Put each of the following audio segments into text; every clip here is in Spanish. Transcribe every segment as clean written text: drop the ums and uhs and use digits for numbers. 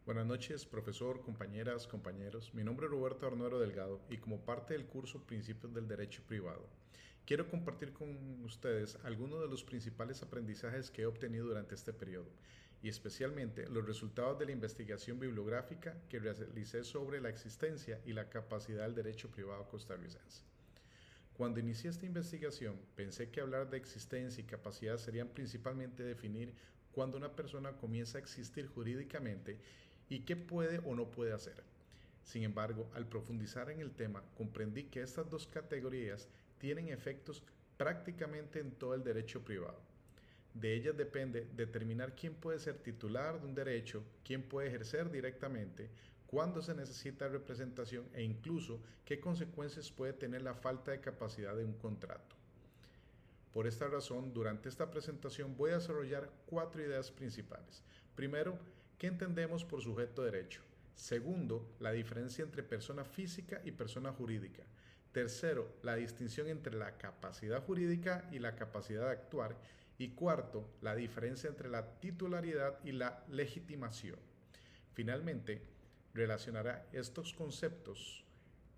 Buenas noches, profesor, compañeras, compañeros. Mi nombre es Roberto Arnuero Delgado y como parte del curso Principios del Derecho Privado, quiero compartir con ustedes algunos de los principales aprendizajes que he obtenido durante este periodo y especialmente los resultados de la investigación bibliográfica que realicé sobre la existencia y la capacidad del derecho privado costarricense. Cuando inicié esta investigación, pensé que hablar de existencia y capacidad serían principalmente definir cuándo una persona comienza a existir jurídicamente y qué puede o no puede hacer. Sin embargo, al profundizar en el tema, comprendí que estas dos categorías tienen efectos prácticamente en todo el derecho privado. De ellas depende determinar quién puede ser titular de un derecho, quién puede ejercer directamente, cuándo se necesita representación e incluso qué consecuencias puede tener la falta de capacidad de un contrato. Por esta razón, durante esta presentación voy a desarrollar 4 ideas principales. Primero, ¿qué entendemos por sujeto de derecho? Segundo, la diferencia entre persona física y persona jurídica. Tercero, la distinción entre la capacidad jurídica y la capacidad de actuar. Y cuarto, la diferencia entre la titularidad y la legitimación. Finalmente, relacionará estos conceptos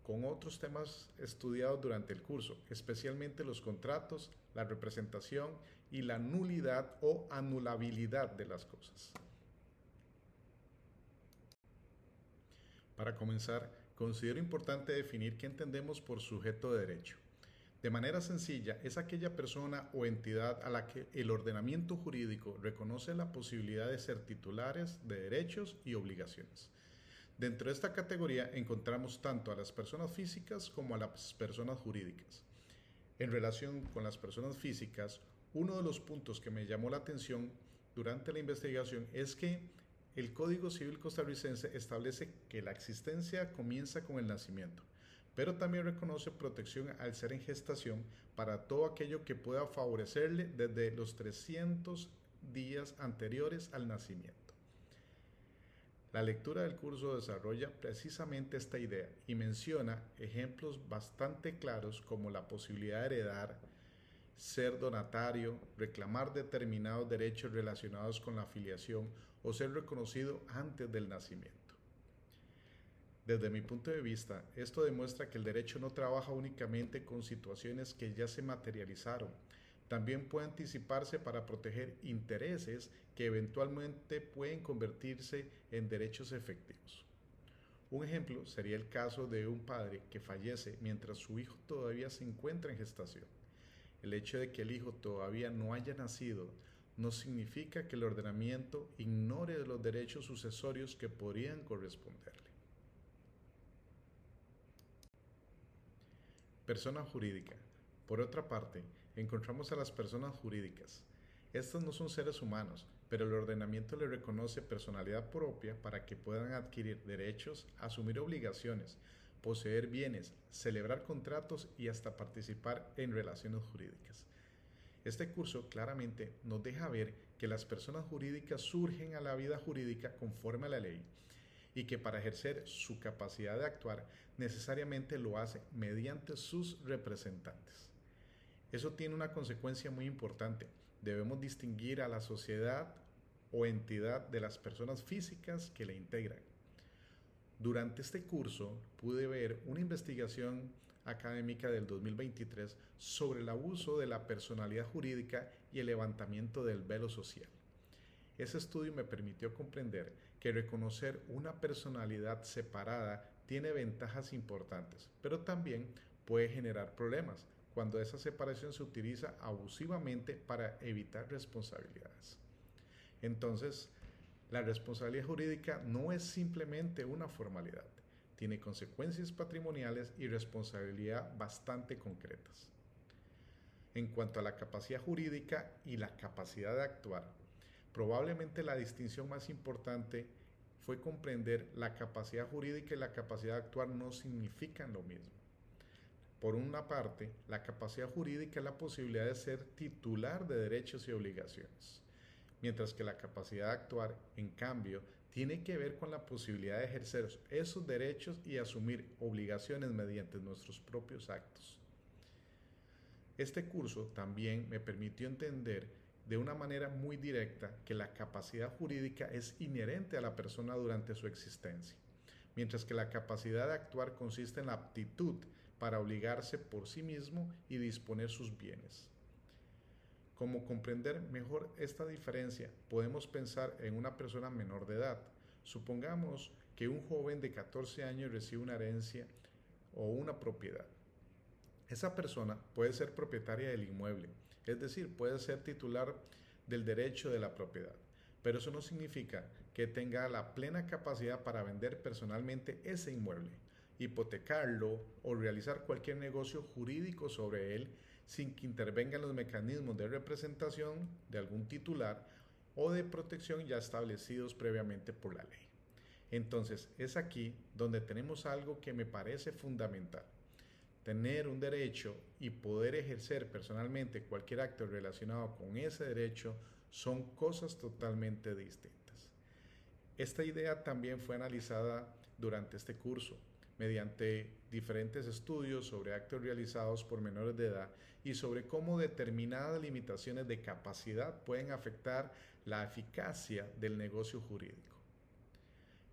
con otros temas estudiados durante el curso, especialmente los contratos, la representación y la nulidad o anulabilidad de las cosas. Para comenzar, considero importante definir qué entendemos por sujeto de derecho. De manera sencilla, es aquella persona o entidad a la que el ordenamiento jurídico reconoce la posibilidad de ser titulares de derechos y obligaciones. Dentro de esta categoría encontramos tanto a las personas físicas como a las personas jurídicas. En relación con las personas físicas, uno de los puntos que me llamó la atención durante la investigación es que el Código Civil costarricense establece que la existencia comienza con el nacimiento, pero también reconoce protección al ser en gestación para todo aquello que pueda favorecerle desde los 300 días anteriores al nacimiento. La lectura del curso desarrolla precisamente esta idea y menciona ejemplos bastante claros como la posibilidad de heredar, ser donatario, reclamar determinados derechos relacionados con la afiliación o ser reconocido antes del nacimiento. Desde mi punto de vista, esto demuestra que el derecho no trabaja únicamente con situaciones que ya se materializaron, también puede anticiparse para proteger intereses que eventualmente pueden convertirse en derechos efectivos. Un ejemplo sería el caso de un padre que fallece mientras su hijo todavía se encuentra en gestación. El hecho de que el hijo todavía no haya nacido no significa que el ordenamiento ignore los derechos sucesorios que podrían corresponderle. Persona jurídica. Por otra parte, encontramos a las personas jurídicas. Estas no son seres humanos, pero el ordenamiento les reconoce personalidad propia para que puedan adquirir derechos, asumir obligaciones, poseer bienes, celebrar contratos y hasta participar en relaciones jurídicas. Este curso claramente nos deja ver que las personas jurídicas surgen a la vida jurídica conforme a la ley y que para ejercer su capacidad de actuar necesariamente lo hace mediante sus representantes. Eso tiene una consecuencia muy importante. Debemos distinguir a la sociedad o entidad de las personas físicas que la integran. Durante este curso pude ver una investigación académica del 2023 sobre el abuso de la personalidad jurídica y el levantamiento del velo social. Ese estudio me permitió comprender que reconocer una personalidad separada tiene ventajas importantes, pero también puede generar problemas cuando esa separación se utiliza abusivamente para evitar responsabilidades. Entonces, la responsabilidad jurídica no es simplemente una formalidad, tiene consecuencias patrimoniales y responsabilidad bastante concretas. En cuanto a la capacidad jurídica y la capacidad de actuar, probablemente la distinción más importante fue comprender la capacidad jurídica y la capacidad de actuar no significan lo mismo. Por una parte, la capacidad jurídica es la posibilidad de ser titular de derechos y obligaciones, mientras que la capacidad de actuar, en cambio, tiene que ver con la posibilidad de ejercer esos derechos y asumir obligaciones mediante nuestros propios actos. Este curso también me permitió entender de una manera muy directa que la capacidad jurídica es inherente a la persona durante su existencia, mientras que la capacidad de actuar consiste en la aptitud para obligarse por sí mismo y disponer sus bienes. Como comprender mejor esta diferencia, podemos pensar en una persona menor de edad. Supongamos que un joven de 14 años recibe una herencia o una propiedad. Esa persona puede ser propietaria del inmueble, es decir, puede ser titular del derecho de la propiedad, pero eso no significa que tenga la plena capacidad para vender personalmente ese inmueble, hipotecarlo o realizar cualquier negocio jurídico sobre él sin que intervengan los mecanismos de representación de algún titular o de protección ya establecidos previamente por la ley. Entonces, es aquí donde tenemos algo que me parece fundamental. Tener un derecho y poder ejercer personalmente cualquier acto relacionado con ese derecho son cosas totalmente distintas. Esta idea también fue analizada durante este curso mediante diferentes estudios sobre actos realizados por menores de edad y sobre cómo determinadas limitaciones de capacidad pueden afectar la eficacia del negocio jurídico.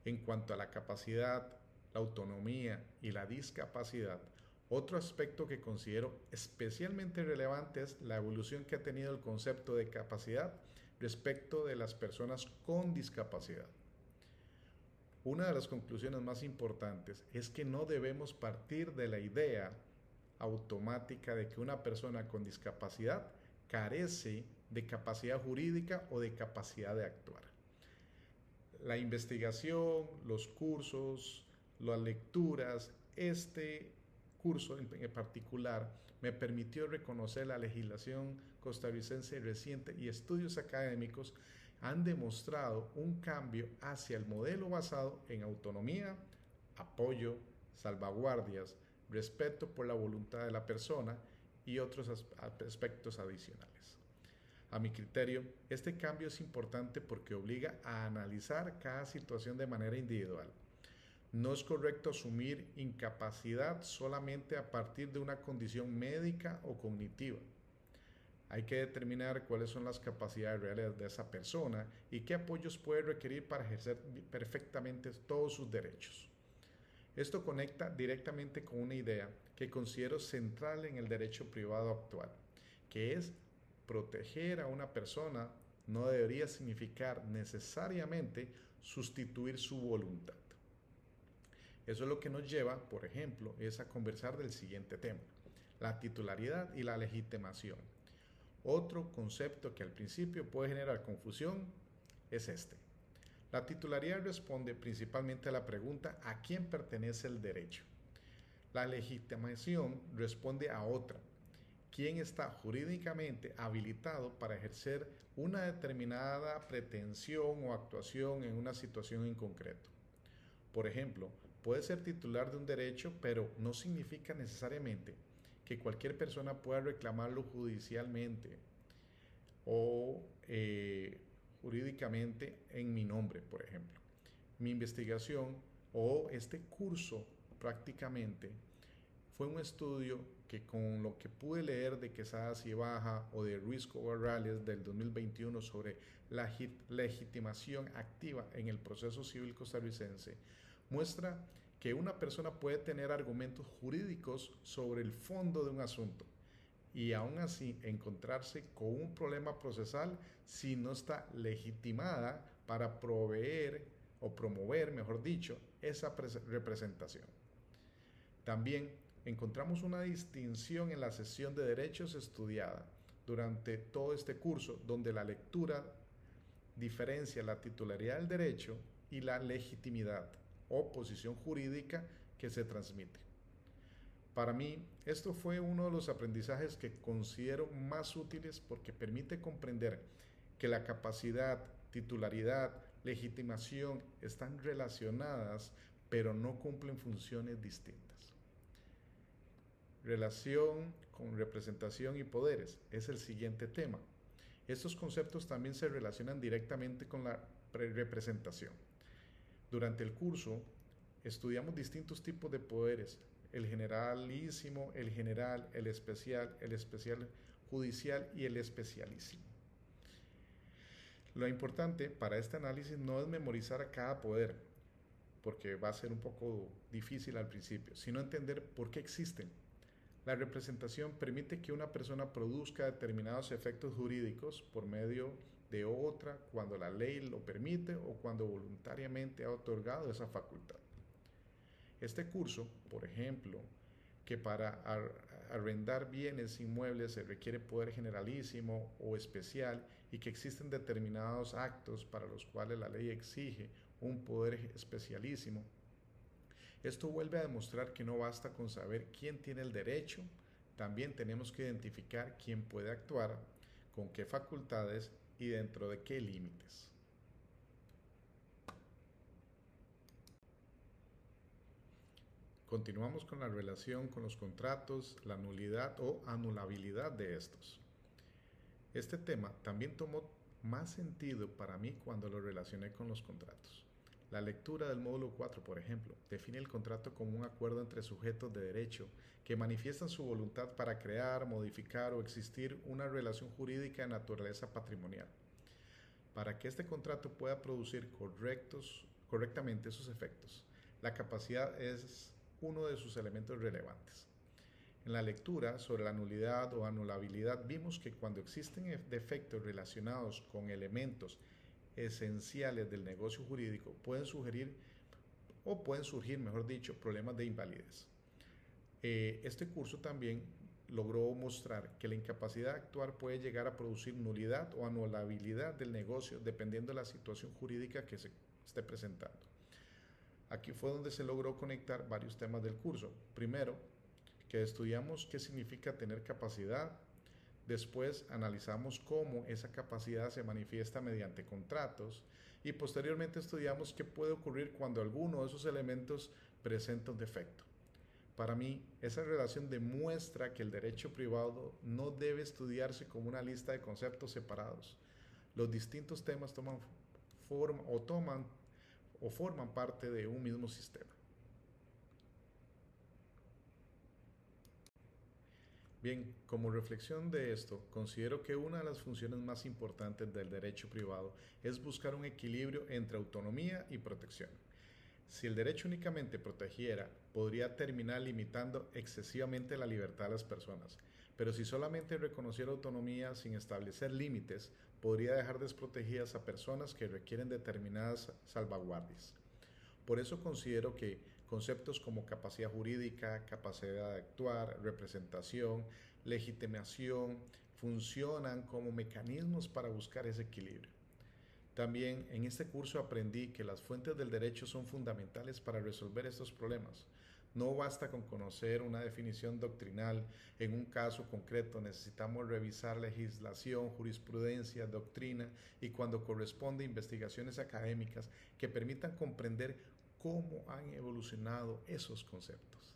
En cuanto a la capacidad, la autonomía y la discapacidad, otro aspecto que considero especialmente relevante es la evolución que ha tenido el concepto de capacidad respecto de las personas con discapacidad. Una de las conclusiones más importantes es que no debemos partir de la idea automática de que una persona con discapacidad carece de capacidad jurídica o de capacidad de actuar. La investigación, los cursos, las lecturas, este curso en particular me permitió reconocer la legislación costarricense reciente y estudios académicos han demostrado un cambio hacia el modelo basado en autonomía, apoyo, salvaguardias, respeto por la voluntad de la persona y otros aspectos adicionales. A mi criterio, este cambio es importante porque obliga a analizar cada situación de manera individual. No es correcto asumir incapacidad solamente a partir de una condición médica o cognitiva. Hay que determinar cuáles son las capacidades reales de esa persona y qué apoyos puede requerir para ejercer perfectamente todos sus derechos. Esto conecta directamente con una idea que considero central en el derecho privado actual, que es proteger a una persona no debería significar necesariamente sustituir su voluntad. Eso es lo que nos lleva, por ejemplo, es a conversar del siguiente tema, la titularidad y la legitimación. Otro concepto que al principio puede generar confusión es este. La titularidad responde principalmente a la pregunta ¿a quién pertenece el derecho? La legitimación responde a otra. ¿Quién está jurídicamente habilitado para ejercer una determinada pretensión o actuación en una situación en concreto? Por ejemplo, puede ser titular de un derecho, pero no significa necesariamente que cualquier persona pueda reclamarlo judicialmente o jurídicamente en mi nombre, por ejemplo. Mi investigación o este curso prácticamente fue un estudio que con lo que pude leer de Quesadas y Baja o de Ruiz Corrales del 2021 sobre la legitimación activa en el proceso civil costarricense, muestra que una persona puede tener argumentos jurídicos sobre el fondo de un asunto y aún así encontrarse con un problema procesal si no está legitimada para proveer o promover, mejor dicho, esa representación. También encontramos una distinción en la sesión de derechos estudiada durante todo este curso, donde la lectura diferencia la titularidad del derecho y la legitimidad o posición jurídica que se transmite. Para mí, esto fue uno de los aprendizajes que considero más útiles porque permite comprender que la capacidad, titularidad, legitimación están relacionadas, pero no cumplen funciones distintas. Relación con representación y poderes es el siguiente tema. Estos conceptos también se relacionan directamente con la representación. Durante el curso estudiamos distintos tipos de poderes, el generalísimo, el general, el especial judicial y el especialísimo. Lo importante para este análisis no es memorizar a cada poder, porque va a ser un poco difícil al principio, sino entender por qué existen. La representación permite que una persona produzca determinados efectos jurídicos por medio de otra cuando la ley lo permite o cuando voluntariamente ha otorgado esa facultad. Este curso, por ejemplo, que para arrendar bienes inmuebles se requiere poder generalísimo o especial y que existen determinados actos para los cuales la ley exige un poder especialísimo. Esto vuelve a demostrar que no basta con saber quién tiene el derecho, también tenemos que identificar quién puede actuar, con qué facultades y dentro de qué límites. Continuamos con la relación con los contratos, la nulidad o anulabilidad de estos. Este tema también tomó más sentido para mí cuando lo relacioné con los contratos. La lectura del módulo 4, por ejemplo, define el contrato como un acuerdo entre sujetos de derecho que manifiestan su voluntad para crear, modificar o existir una relación jurídica de naturaleza patrimonial. Para que este contrato pueda producir correctamente sus efectos, la capacidad es uno de sus elementos relevantes. En la lectura sobre la nulidad o anulabilidad vimos que cuando existen defectos relacionados con elementos esenciales del negocio jurídico pueden surgir, mejor dicho, problemas de invalidez. Este curso también logró mostrar que la incapacidad de actuar puede llegar a producir nulidad o anulabilidad del negocio dependiendo de la situación jurídica que se esté presentando. Aquí fue donde se logró conectar varios temas del curso. Primero, que estudiamos qué significa tener capacidad. Después analizamos cómo esa capacidad se manifiesta mediante contratos y posteriormente estudiamos qué puede ocurrir cuando alguno de esos elementos presenta un defecto. Para mí, esa relación demuestra que el derecho privado no debe estudiarse como una lista de conceptos separados. Los distintos temas forman parte de un mismo sistema. Bien, como reflexión de esto, considero que una de las funciones más importantes del derecho privado es buscar un equilibrio entre autonomía y protección. Si el derecho únicamente protegiera, podría terminar limitando excesivamente la libertad de las personas, pero si solamente reconociera autonomía sin establecer límites, podría dejar desprotegidas a personas que requieren determinadas salvaguardias. Por eso considero que conceptos como capacidad jurídica, capacidad de actuar, representación, legitimación, funcionan como mecanismos para buscar ese equilibrio. También en este curso aprendí que las fuentes del derecho son fundamentales para resolver estos problemas. No basta con conocer una definición doctrinal. En un caso concreto necesitamos revisar legislación, jurisprudencia, doctrina y cuando corresponde investigaciones académicas que permitan comprender cómo han evolucionado esos conceptos.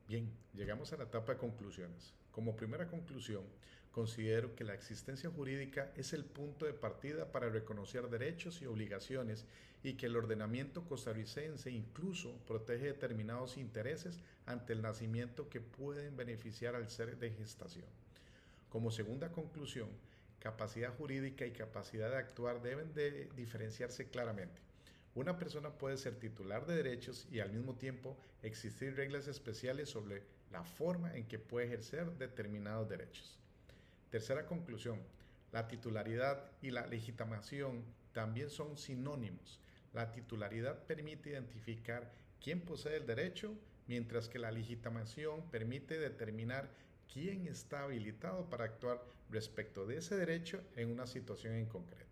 Bien, llegamos a la etapa de conclusiones. Como primera conclusión, considero que la existencia jurídica es el punto de partida para reconocer derechos y obligaciones y que el ordenamiento costarricense incluso protege determinados intereses ante el nacimiento que pueden beneficiar al ser de gestación. Como segunda conclusión, capacidad jurídica y capacidad de actuar deben de diferenciarse claramente. Una persona puede ser titular de derechos y al mismo tiempo existir reglas especiales sobre la forma en que puede ejercer determinados derechos. Tercera conclusión, la titularidad y la legitimación también son sinónimos. La titularidad permite identificar quién posee el derecho, mientras que la legitimación permite determinar quién está habilitado para actuar respecto de ese derecho en una situación en concreto.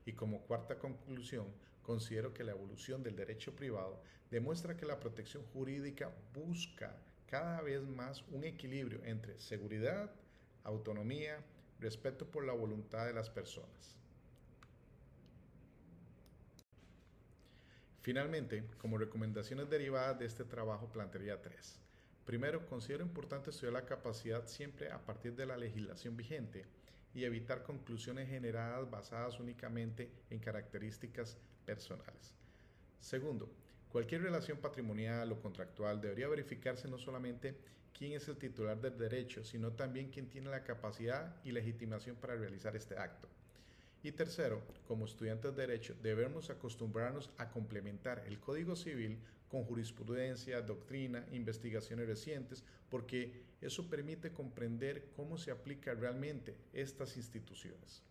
Y como cuarta conclusión, considero que la evolución del derecho privado demuestra que la protección jurídica busca cada vez más un equilibrio entre seguridad, autonomía, respeto por la voluntad de las personas. Finalmente, como recomendaciones derivadas de este trabajo plantearía tres. Primero, considero importante estudiar la capacidad siempre a partir de la legislación vigente y evitar conclusiones generadas basadas únicamente en características personales. Segundo, Cualquier relación patrimonial o contractual debería verificarse no solamente quién es el titular del derecho, sino también quién tiene la capacidad y legitimación para realizar este acto. Y tercero, como estudiantes de Derecho, debemos acostumbrarnos a complementar el Código Civil con jurisprudencia, doctrina, investigaciones recientes, porque eso permite comprender cómo se aplican realmente estas instituciones.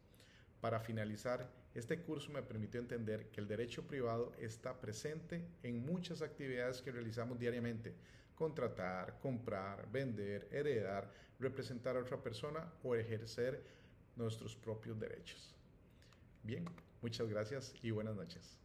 Para finalizar, este curso me permitió entender que el derecho privado está presente en muchas actividades que realizamos diariamente: contratar, comprar, vender, heredar, representar a otra persona o ejercer nuestros propios derechos. Bien, muchas gracias y buenas noches.